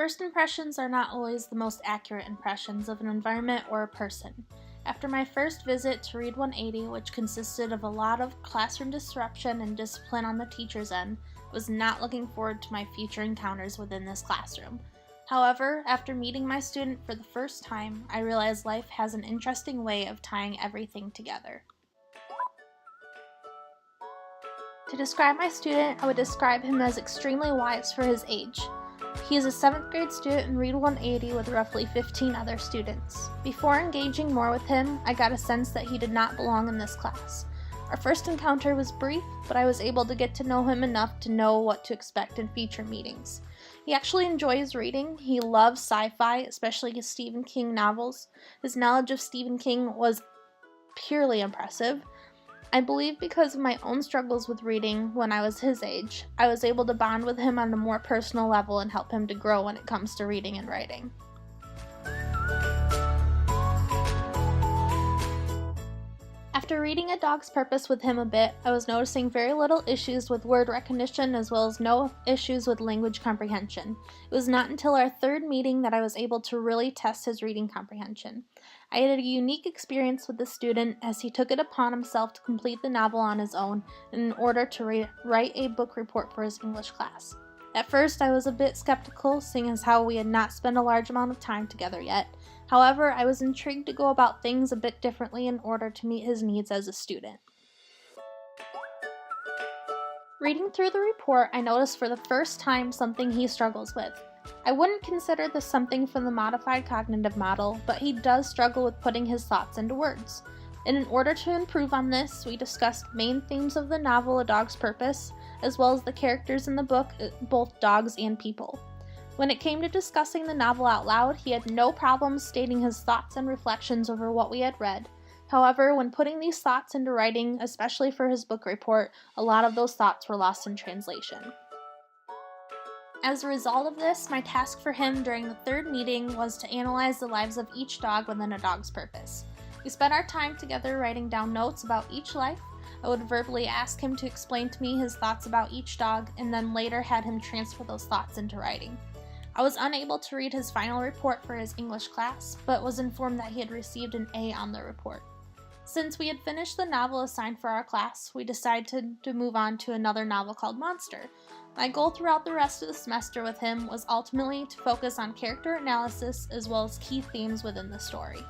First impressions are not always the most accurate impressions of an environment or a person. After my first visit to Read 180, which consisted of a lot of classroom disruption and discipline on the teacher's end, I was not looking forward to my future encounters within this classroom. However, after meeting my student for the first time, I realized life has an interesting way of tying everything together. To describe my student, I would describe him as extremely wise for his age. He is a 7th grade student in Read 180 with roughly 15 other students. Before engaging more with him, I got a sense that he did not belong in this class. Our first encounter was brief, but I was able to get to know him enough to know what to expect in future meetings. He actually enjoys reading. He loves sci-fi, especially his Stephen King novels. His knowledge of Stephen King was purely impressive. I believe because of my own struggles with reading when I was his age, I was able to bond with him on a more personal level and help him to grow when it comes to reading and writing. After reading A Dog's Purpose with him a bit, I was noticing very little issues with word recognition as well as no issues with language comprehension. It was not until our third meeting that I was able to really test his reading comprehension. I had a unique experience with the student as he took it upon himself to complete the novel on his own in order to write a book report for his English class. At first, I was a bit skeptical, seeing as how we had not spent a large amount of time together yet. However, I was intrigued to go about things a bit differently in order to meet his needs as a student. Reading through the report, I noticed for the first time something he struggles with. I wouldn't consider this something from the modified cognitive model, but he does struggle with putting his thoughts into words. And in order to improve on this, we discussed main themes of the novel A Dog's Purpose, as well as the characters in the book, both dogs and people. When it came to discussing the novel out loud, he had no problem stating his thoughts and reflections over what we had read. However, when putting these thoughts into writing, especially for his book report, a lot of those thoughts were lost in translation. As a result of this, my task for him during the third meeting was to analyze the lives of each dog within A Dog's Purpose. We spent our time together writing down notes about each life. I would verbally ask him to explain to me his thoughts about each dog, and then later had him transfer those thoughts into writing. I was unable to read his final report for his English class, but was informed that he had received an A on the report. Since we had finished the novel assigned for our class, we decided to move on to another novel called Monster. My goal throughout the rest of the semester with him was ultimately to focus on character analysis as well as key themes within the story.